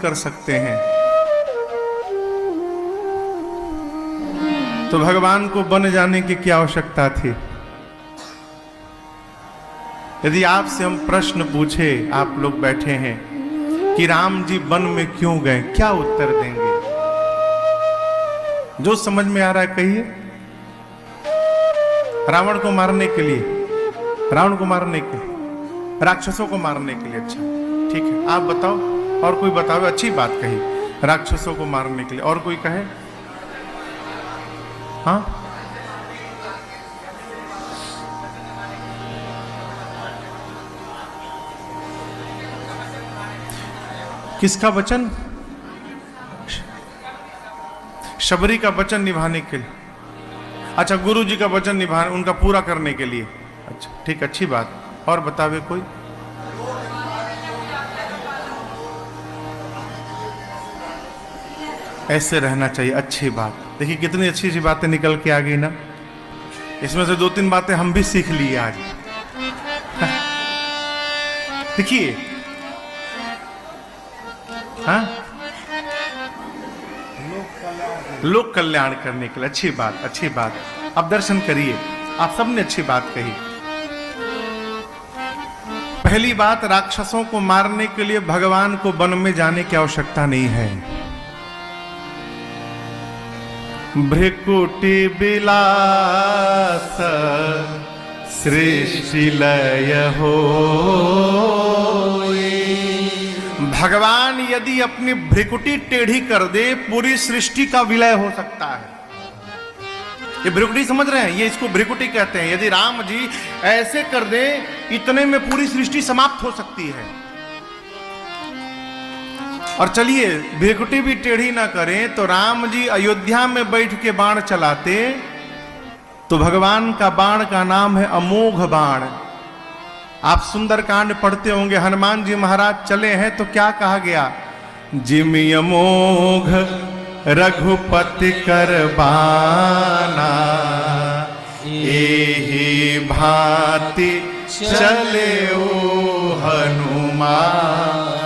कर सकते हैं। तो भगवान को वन जाने की क्या आवश्यकता थी? यदि आपसे हम प्रश्न पूछे, आप लोग बैठे हैं, कि राम जी वन में क्यों गए, क्या उत्तर देंगे? जो समझ में आ रहा है कहिए। रावण को मारने के लिए, रावण को मारने के लिए, राक्षसों को मारने के लिए। अच्छा ठीक है, आप बताओ। और कोई बताओ, अच्छी बात कही, राक्षसों को मारने के लिए। और कोई कहे? हाँ, किसका वचन? शबरी का वचन निभाने के लिए। अच्छा, गुरु जी का वचन निभाने, उनका पूरा करने के लिए। अच्छा ठीक, अच्छी बात। और बतावे कोई? ऐसे रहना चाहिए, अच्छी बात। देखिए कितनी अच्छी अच्छी बातें निकल के आ गई ना। इसमें से 2-3 बातें हम भी सीख लिए आज। देखिए, हाँ, लोक कल्याण करने के लिए। अच्छी बात, अच्छी बात। अब दर्शन करिए, आप सबने अच्छी बात कही। पहली बात, राक्षसों को मारने के लिए भगवान को वन में जाने की आवश्यकता नहीं है। भृकुटि विलास सृष्टि लय होय। भगवान यदि अपनी भृकुटी टेढ़ी कर दे, पूरी सृष्टि का विलय हो सकता है। ये भृकुटी समझ रहे हैं? ये इसको भृकुटी कहते हैं। यदि राम जी ऐसे कर दे, इतने में पूरी सृष्टि समाप्त हो सकती है। और चलिए, भृकुटी भी टेढ़ी ना करें तो राम जी अयोध्या में बैठ के बाण चलाते, तो भगवान का बाण का नाम है अमोघ बाण। आप सुंदरकांड पढ़ते होंगे, हनुमान जी महाराज चले हैं तो क्या कहा गया? जिमि अमोघ रघुपति कर बाना, एहि भांति चले ओ हनुमान।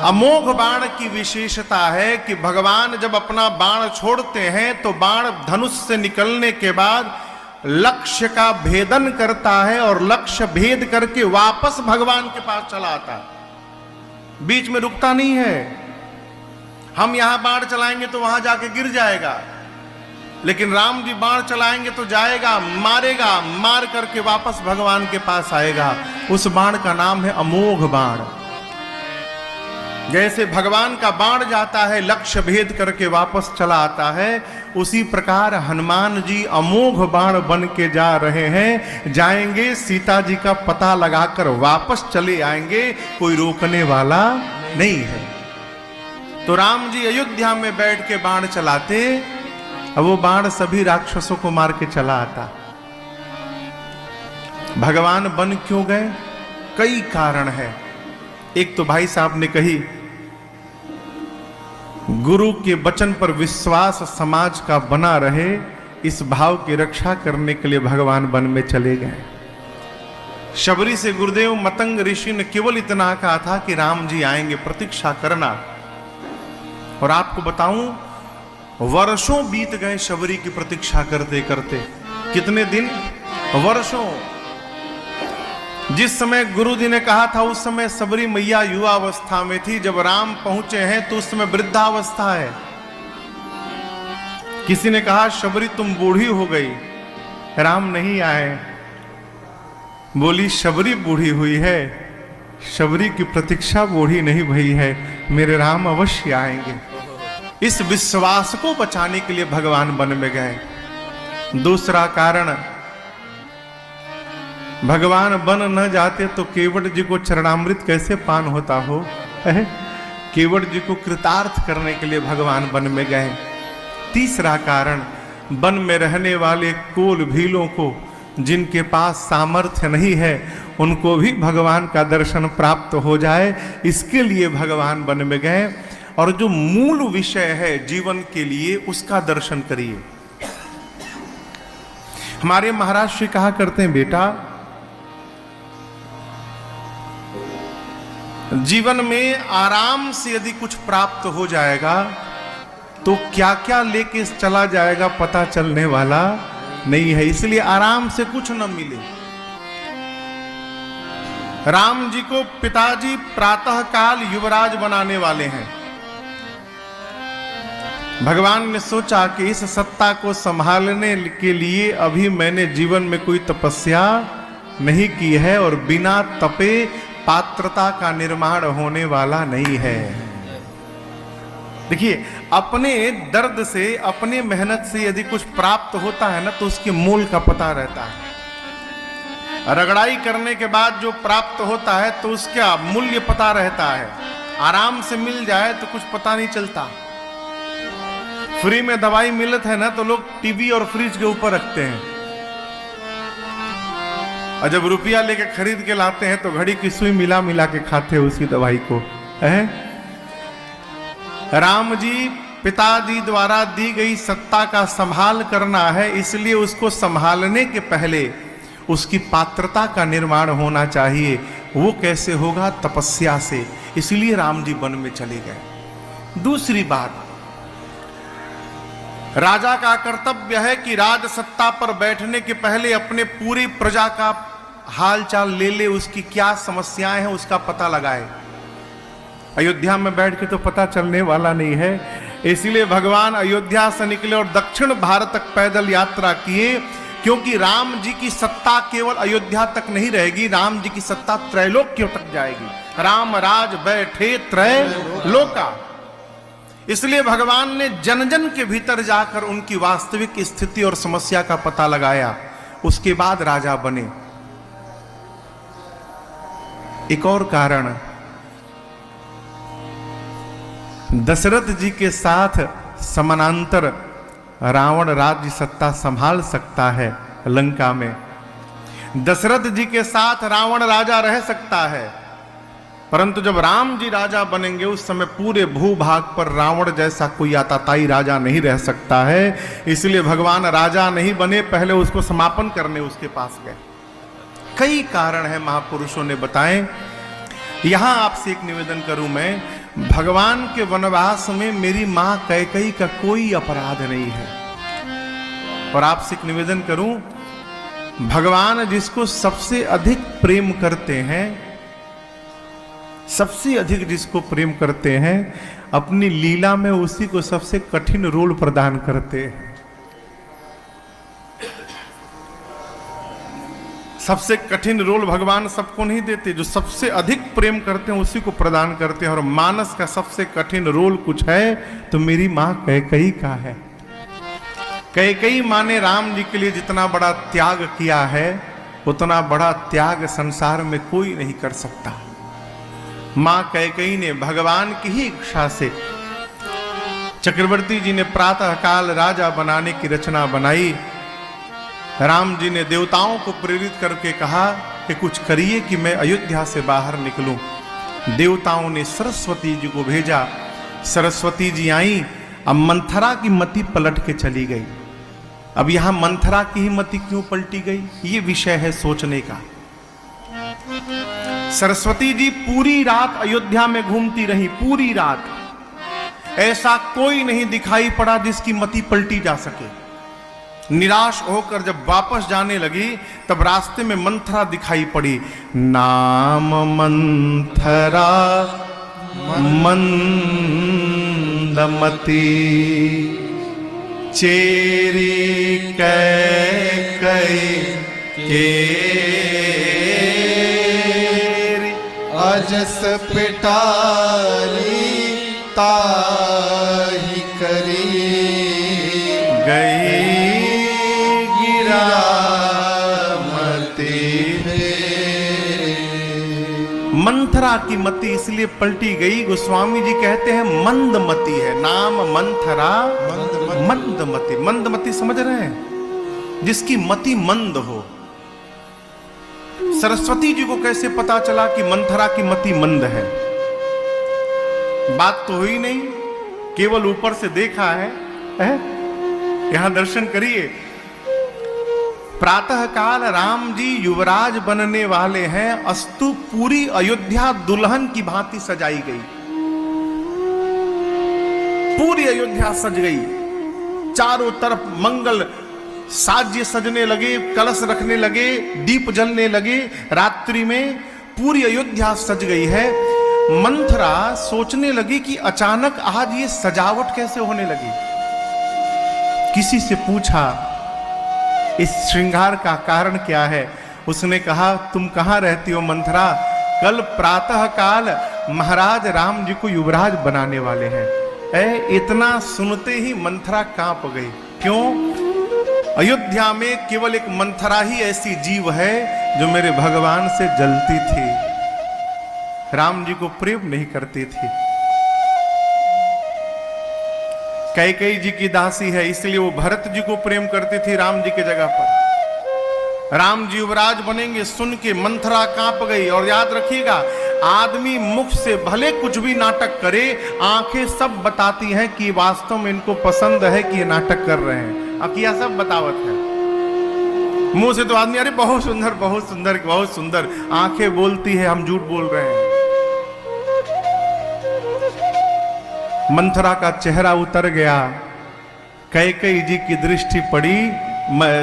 अमोघ बाण की विशेषता है कि भगवान जब अपना बाण छोड़ते हैं तो बाण धनुष से निकलने के बाद लक्ष्य का भेदन करता है और लक्ष्य भेद करके वापस भगवान के पास चला आता है, बीच में रुकता नहीं है। हम यहां बाण चलाएंगे तो वहां जाके गिर जाएगा, लेकिन राम जी बाण चलाएंगे तो जाएगा, मारेगा, मार करके वापस भगवान के पास आएगा। उस बाण का नाम है अमोघ बाण। जैसे भगवान का बाण जाता है, लक्ष्य भेद करके वापस चला आता है, उसी प्रकार हनुमान जी अमोघ बाण बन के जा रहे हैं। जाएंगे, सीता जी का पता लगाकर वापस चले आएंगे, कोई रोकने वाला नहीं है। तो राम जी अयोध्या में बैठ के बाण चलाते, अब वो बाण सभी राक्षसों को मार के चला आता। भगवान वन क्यों गए? कई कारण है। एक तो भाई साहब ने कही, गुरु के वचन पर विश्वास समाज का बना रहे, इस भाव की रक्षा करने के लिए भगवान वन में चले गए। शबरी से गुरुदेव मतंग ऋषि ने केवल इतना कहा था कि राम जी आएंगे, प्रतीक्षा करना। और आपको बताऊं, वर्षों बीत गए शबरी की प्रतीक्षा करते करते। कितने दिन? वर्षों। जिस समय गुरु जी ने कहा था उस समय शबरी मैया युवा अवस्था में थी, जब राम पहुंचे हैं तो उस समय वृद्धावस्था है। किसी ने कहा शबरी तुम बूढ़ी हो गई, राम नहीं आए। बोली शबरी बूढ़ी हुई है, शबरी की प्रतीक्षा बूढ़ी नहीं हुई है, मेरे राम अवश्य आएंगे। इस विश्वास को बचाने के लिए भगवान वन में गए। दूसरा कारण, भगवान वन न जाते तो केवट जी को चरणामृत कैसे पान होता हो। केवट जी को कृतार्थ करने के लिए भगवान वन में गए। तीसरा कारण, वन में रहने वाले कोल भीलों को, जिनके पास सामर्थ्य नहीं है, उनको भी भगवान का दर्शन प्राप्त हो जाए, इसके लिए भगवान वन में गए। और जो मूल विषय है जीवन के लिए, उसका दर्शन करिए। हमारे महाराज श्री कहा करते हैं, बेटा जीवन में आराम से यदि कुछ प्राप्त हो जाएगा तो क्या क्या लेके चला जाएगा पता चलने वाला नहीं है, इसलिए आराम से कुछ न मिले। राम जी को पिताजी प्रातः काल युवराज बनाने वाले हैं। भगवान ने सोचा कि इस सत्ता को संभालने के लिए अभी मैंने जीवन में कोई तपस्या नहीं की है और बिना तपे पात्रता का निर्माण होने वाला नहीं है। देखिए, अपने दर्द से, अपने मेहनत से यदि कुछ प्राप्त होता है ना तो उसके मूल का पता रहता है। रगड़ाई करने के बाद जो प्राप्त होता है तो उसका मूल्य पता रहता है। आराम से मिल जाए तो कुछ पता नहीं चलता। फ्री में दवाई मिलत है ना तो लोग टीवी और फ्रिज के ऊपर रखते हैं, और जब रुपया लेके खरीद के लाते हैं तो घड़ी की सुई मिला मिला के खाते हैं उसी दवाई को है। राम जी पिताजी द्वारा दी गई सत्ता का संभाल करना है, इसलिए उसको संभालने के पहले उसकी पात्रता का निर्माण होना चाहिए। वो कैसे होगा? तपस्या से। इसलिए राम जी वन में चले गए। दूसरी बात, राजा का कर्तव्य है कि राज सत्ता पर बैठने के पहले अपने पूरी प्रजा का हालचाल ले ले, उसकी क्या समस्याएं हैं उसका पता लगाए। अयोध्या में बैठ के तो पता चलने वाला नहीं है, इसलिए भगवान अयोध्या से निकले और दक्षिण भारत तक पैदल यात्रा किए, क्योंकि राम जी की सत्ता केवल अयोध्या तक नहीं रहेगी, राम जी की सत्ता त्रैलोक्य तक जाएगी। राम राज बैठे त्रैलोका। इसलिए भगवान ने जन जन के भीतर जाकर उनकी वास्तविक स्थिति और समस्या का पता लगाया, उसके बाद राजा बने। एक और कारण, दशरथ जी के साथ समानांतर रावण राज्य सत्ता संभाल सकता है लंका में। दशरथ जी के साथ रावण राजा रह सकता है, परंतु जब राम जी राजा बनेंगे उस समय पूरे भूभाग पर रावण जैसा कोई आताताई राजा नहीं रह सकता है। इसलिए भगवान राजा नहीं बने, पहले उसको समापन करने उसके पास गए। कई कारण है महापुरुषों ने बताए। यहां आपसे एक निवेदन करूं मैं, भगवान के वनवास में मेरी मां कैकेयी का कोई अपराध नहीं है। और आपसे एक निवेदन करूं, भगवान जिसको सबसे अधिक प्रेम करते हैं, सबसे अधिक जिसको प्रेम करते हैं, अपनी लीला में उसी को सबसे कठिन रोल प्रदान करते हैं। सबसे कठिन रोल भगवान सबको नहीं देते, जो सबसे अधिक प्रेम करते हैं उसी को प्रदान करते हैं। और मानस का सबसे कठिन रोल कुछ है तो मेरी मां कैकेयी का है। कैकेयी मां ने राम जी के लिए जितना बड़ा त्याग किया है, उतना बड़ा त्याग संसार में कोई नहीं कर सकता। मां कैकेयी ने भगवान की ही इच्छा से चक्रवर्ती जी ने प्रातः काल राजा बनाने की रचना बनाई। राम जी ने देवताओं को प्रेरित करके कहा कि कुछ करिए कि मैं अयोध्या से बाहर निकलूं। देवताओं ने सरस्वती जी को भेजा। सरस्वती जी आई, अब मंथरा की मति पलट के चली गई। अब यहां मंथरा की ही मति क्यों पलटी गई, ये विषय है सोचने का। सरस्वती जी पूरी रात अयोध्या में घूमती रही, पूरी रात। ऐसा कोई नहीं दिखाई पड़ा जिसकी मति पलटी जा सके। निराश होकर जब वापस जाने लगी तब रास्ते में मंथरा दिखाई पड़ी। नाम मंथरा मंदमती चेरी कैकेयी केरी अजस पिटारी ताही करी गई मंथरा की मति इसलिए पलटी गई। गोस्वामी जी कहते हैं मंदमती है, नाम मंथरा मंदमती। मंदमती समझ रहे हैं, जिसकी मति मंद हो। सरस्वती जी को कैसे पता चला कि मंथरा की मति मंद है? बात तो हुई नहीं, केवल ऊपर से देखा है? यहां दर्शन करिए। प्रातः काल राम जी युवराज बनने वाले हैं, अस्तु पूरी अयोध्या दुल्हन की भांति सजाई गई। पूरी अयोध्या सज गई, चारों तरफ मंगल साज्य सजने लगे, कलश रखने लगे, दीप जलने लगे। रात्रि में पूरी अयोध्या सज गई है। मंथरा सोचने लगी कि अचानक आज ये सजावट कैसे होने लगी। किसी से पूछा इस श्रृंगार का कारण क्या है। उसने कहा, तुम कहां रहती हो मंथरा? कल प्रातः काल महाराज राम जी को युवराज बनाने वाले हैं। इतना सुनते ही मंथरा कांप गई। क्यों? अयोध्या में केवल एक मंथरा ही ऐसी जीव है जो मेरे भगवान से जलती थी, राम जी को प्रेम नहीं करती थी। कैकेयी जी की दासी है, इसलिए वो भरत जी को प्रेम करती थी राम जी के जगह पर। राम जी युवराज बनेंगे सुन के मंथरा कांप गई। और याद रखिएगा, आदमी मुख से भले कुछ भी नाटक करे, आंखें सब बताती हैं कि वास्तव में इनको पसंद है कि ये नाटक कर रहे हैं। अकिया सब बतावत है। मुंह से तो आदमी अरे बहुत सुंदर बहुत सुंदर बहुत सुंदर, आंखें बोलती है हम झूठ बोल रहे हैं। मंथरा का चेहरा उतर गया। कैकेयी जी की दृष्टि पड़ी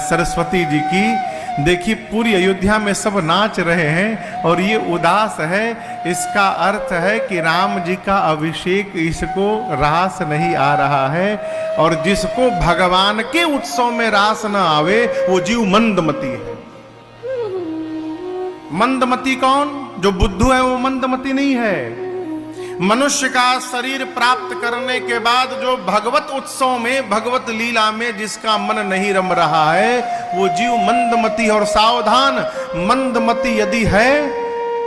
सरस्वती जी की। देखिए पूरी अयोध्या में सब नाच रहे हैं और ये उदास है। इसका अर्थ है कि राम जी का अभिषेक इसको रास नहीं आ रहा है। और जिसको भगवान के उत्सव में रास न आवे वो जीव मंदमती है। मंदमती कौन? जो बुद्धू है वो मंदमती नहीं है। मनुष्य का शरीर प्राप्त करने के बाद जो भगवत उत्सव में, भगवत लीला में जिसका मन नहीं रम रहा है वो जीव मंदमती। और सावधान, मंदमती यदि है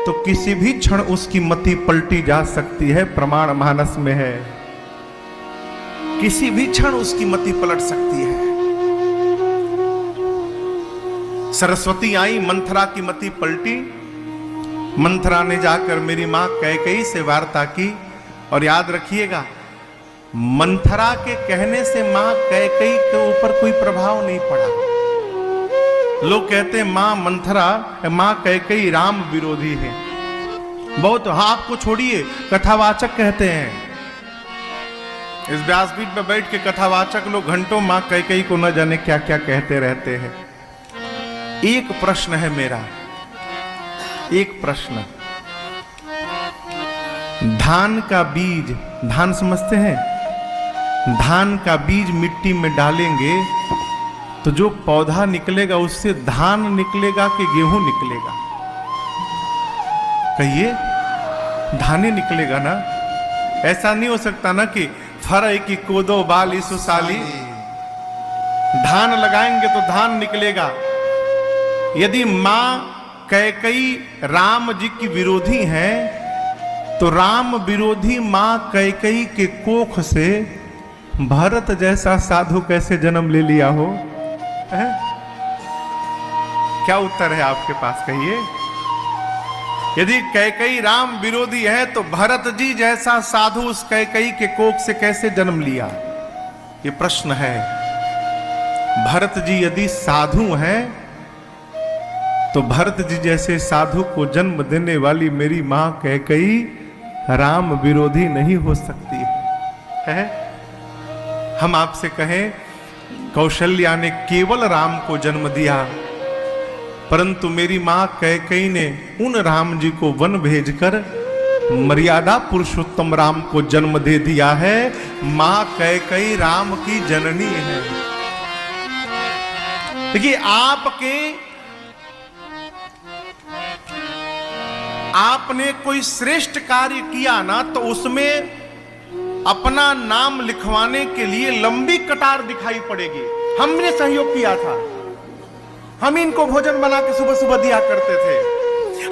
तो किसी भी क्षण उसकी मति पलटी जा सकती है। प्रमाण मानस में है, किसी भी क्षण उसकी मति पलट सकती है। सरस्वती आई, मंथरा की मति पलटी। मंथरा ने जाकर मेरी मां कैकेयी से वार्ता की। और याद रखिएगा, मंथरा के कहने से मां कैकेयी के ऊपर कोई प्रभाव नहीं पड़ा। लोग कहते हैं मां मंथरा, मां कैकेयी राम विरोधी है। बहुत, हाँ आपको छोड़िए, कथावाचक कहते हैं। इस व्यासपीठ पर बैठ के कथावाचक लोग घंटों मां कैकेयी को न जाने क्या क्या कहते रहते हैं। एक प्रश्न है मेरा, एक प्रश्न। धान का बीज, धान समझते हैं? धान का बीज मिट्टी में डालेंगे तो जो पौधा निकलेगा उससे धान निकलेगा कि गेहूं निकलेगा? कहिए, धाने निकलेगा ना। ऐसा नहीं हो सकता ना कि फरई की कोदो बाली सुसाली, धान लगाएंगे तो धान निकलेगा। यदि मां कैकेयी राम जी की विरोधी हैं तो राम विरोधी मां कैकेयी के कोख से भरत जैसा साधु कैसे जन्म ले लिया हो? है? क्या उत्तर है आपके पास? कहिए। यदि कैकेयी राम विरोधी है तो भरत जी जैसा साधु उस कैकेयी के कोख से कैसे जन्म लिया? ये प्रश्न है। भरत जी यदि साधु हैं तो भरत जी जैसे साधु को जन्म देने वाली मेरी मां कैकेयी राम विरोधी नहीं हो सकती है। हम आपसे कहें, कौशल्या ने केवल राम को जन्म दिया, परंतु मेरी मां कैकेयी ने उन राम जी को वन भेजकर मर्यादा पुरुषोत्तम राम को जन्म दे दिया है। मां कैकेयी राम की जननी है। देखिए, आपने कोई श्रेष्ठ कार्य किया ना तो उसमें अपना नाम लिखवाने के लिए लंबी कतार दिखाई पड़ेगी। हमने सहयोग किया था, हम इनको भोजन बना के सुबह सुबह दिया करते थे,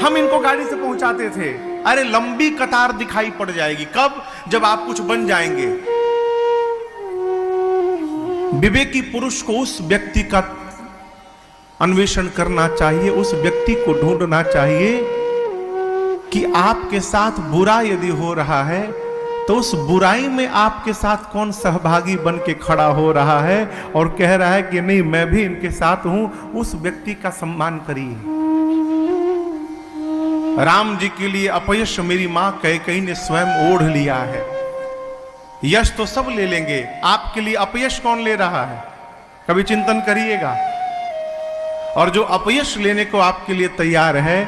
हम इनको गाड़ी से पहुंचाते थे। अरे लंबी कतार दिखाई पड़ जाएगी। कब? जब आप कुछ बन जाएंगे। विवेकी पुरुष को उस व्यक्ति का अन्वेषण करना चाहिए, उस व्यक्ति को ढूंढना चाहिए कि आपके साथ बुरा यदि हो रहा है तो उस बुराई में आपके साथ कौन सहभागी बन के खड़ा हो रहा है और कह रहा है कि नहीं मैं भी इनके साथ हूं, उस व्यक्ति का सम्मान करिए। राम जी के लिए अपयश मेरी मां कैकेयी ने स्वयं ओढ़ लिया है। यश तो सब ले लेंगे, आपके लिए अपयश कौन ले रहा है? कभी चिंतन करिएगा। और जो अपयश लेने को आपके लिए तैयार है,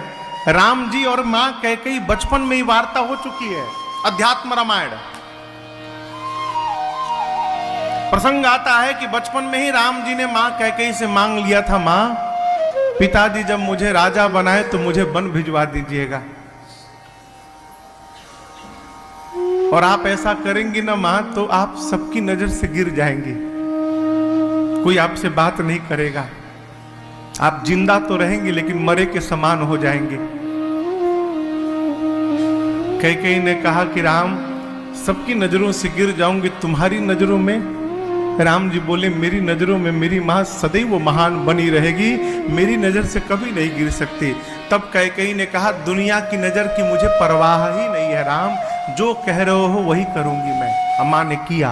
राम जी और मां कैकेयी बचपन में ही वार्ता हो चुकी है। अध्यात्म रामायण प्रसंग आता है कि बचपन में ही राम जी ने मां कैकेयी से मांग लिया था, मां पिताजी जब मुझे राजा बनाए तो मुझे वन भिजवा दीजिएगा। और आप ऐसा करेंगी ना मां तो आप सबकी नजर से गिर जाएंगी, कोई आपसे बात नहीं करेगा, आप जिंदा तो रहेंगे लेकिन मरे के समान हो जाएंगे। कैकेयी ने कहा कि राम सबकी नजरों से गिर जाऊंगी, तुम्हारी नजरों में? राम जी बोले मेरी नजरों में मेरी मां सदैव महान बनी रहेगी, मेरी नजर से कभी नहीं गिर सकती। तब कैकेयी ने कहा दुनिया की नजर की मुझे परवाह ही नहीं है राम, जो कह रहे हो वही करूंगी मैं। अम्मा ने किया।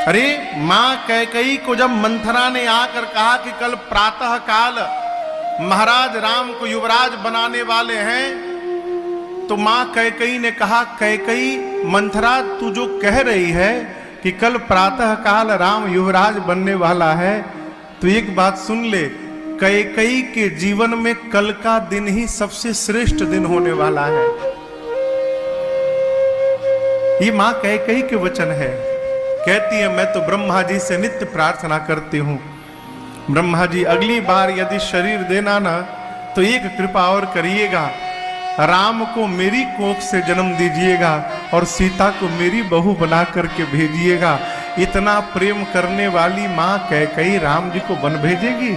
अरे मां कैकेयी को जब मंथरा ने आकर कहा कि कल प्रातः काल महाराज राम को युवराज बनाने वाले हैं, तो मां कैकेयी ने कहा कैकेयी मंथरा तू जो कह रही है कि कल प्रातः काल राम युवराज बनने वाला है, तो एक बात सुन ले, कैकेयी के जीवन में कल का दिन ही सबसे श्रेष्ठ दिन होने वाला है। ये मां कैकेयी के वचन है। कहती है मैं तो ब्रह्मा जी से नित्य प्रार्थना करती हूं, ब्रह्मा जी अगली बार यदि शरीर देना ना तो एक कृपा और करिएगा, राम को मेरी कोख से जन्म दीजिएगा और सीता को मेरी बहू बना करके भेजिएगा। इतना प्रेम करने वाली मां कैकेयी राम जी को वन भेजेगी?